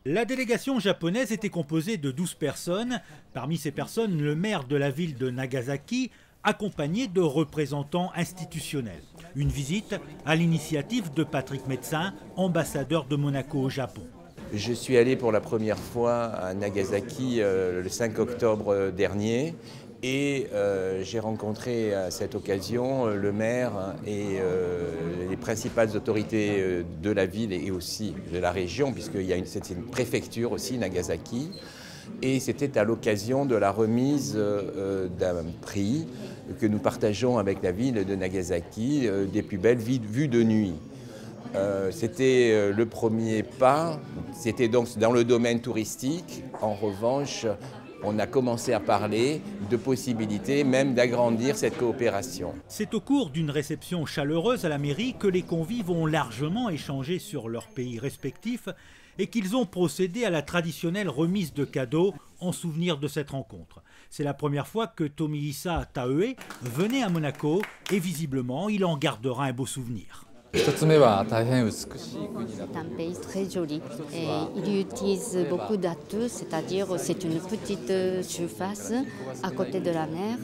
La délégation japonaise était composée de 12 personnes. Parmi ces personnes, le maire de la ville de Nagasaki, accompagné de représentants institutionnels. Une visite à l'initiative de Patrick Médecin, ambassadeur de Monaco au Japon. Je suis allé pour la première fois à Nagasaki le 5 octobre dernier et j'ai rencontré à cette occasion le maire et les principales autorités de la ville et aussi de la région, puisque c'est une préfecture aussi, Nagasaki. Et c'était à l'occasion de la remise d'un prix que nous partageons avec la ville de Nagasaki, des plus belles vues de nuit. C'était le premier pas, c'était donc dans le domaine touristique. En revanche, on a commencé à parler de possibilités même d'agrandir cette coopération. C'est au cours d'une réception chaleureuse à la mairie que les convives ont largement échangé sur leurs pays respectifs et qu'ils ont procédé à la remise de cadeaux en souvenir de cette rencontre. C'est la première fois que Tomihisa Taue venait à Monaco et visiblement il en gardera un beau souvenir. C'est un pays très joli et il utilise beaucoup d'atouts, c'est-à-dire c'est une petite surface à côté de la mer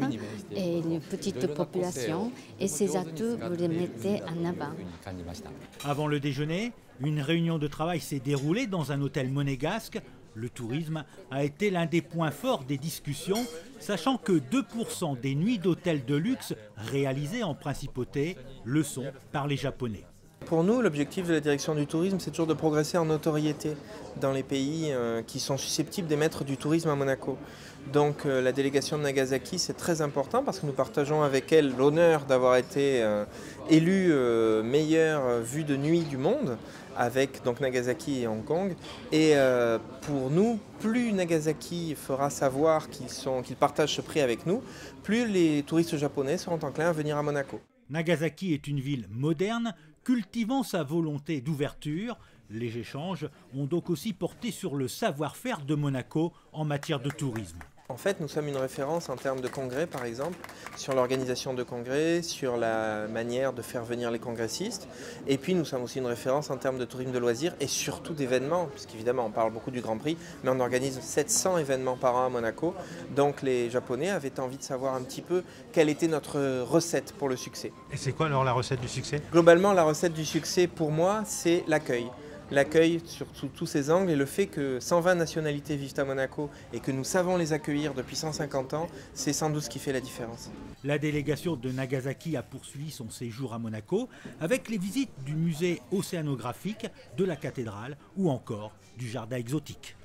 et une petite population et ces atouts vous les mettez en avant. Avant le déjeuner, une réunion de travail s'est déroulée dans un hôtel monégasque. Le tourisme a été l'un des points forts des discussions, sachant que 2% des nuits d'hôtels de luxe réalisées en principauté le sont par les Japonais. Pour nous, l'objectif de la direction du tourisme, c'est toujours de progresser en notoriété dans les pays qui sont susceptibles d'émettre du tourisme à Monaco. Donc la délégation de Nagasaki, c'est très important parce que nous partageons avec elle l'honneur d'avoir été élue meilleure vue de nuit du monde avec donc Nagasaki et Hong Kong. Et pour nous, plus Nagasaki fera savoir qu'ils partagent ce prix avec nous, plus les touristes japonais seront enclins à venir à Monaco. Nagasaki est une ville moderne, cultivant sa volonté d'ouverture. Les échanges ont donc aussi porté sur le savoir-faire de Monaco en matière de tourisme. En fait, nous sommes une référence en termes de congrès, par exemple, sur l'organisation de congrès, sur la manière de faire venir les congressistes. Et puis, nous sommes aussi une référence en termes de tourisme de loisirs et surtout d'événements, puisqu'évidemment, on parle beaucoup du Grand Prix, mais on organise 700 événements par an à Monaco. Donc, les Japonais avaient envie de savoir un petit peu quelle était notre recette pour le succès. Et c'est quoi alors la recette du succès? Globalement, la recette du succès, pour moi, c'est l'accueil. L'accueil sur tous ces angles et le fait que 120 nationalités vivent à Monaco et que nous savons les accueillir depuis 150 ans, c'est sans doute ce qui fait la différence. La délégation de Nagasaki a poursuivi son séjour à Monaco avec les visites du musée océanographique, de la cathédrale ou encore du jardin exotique.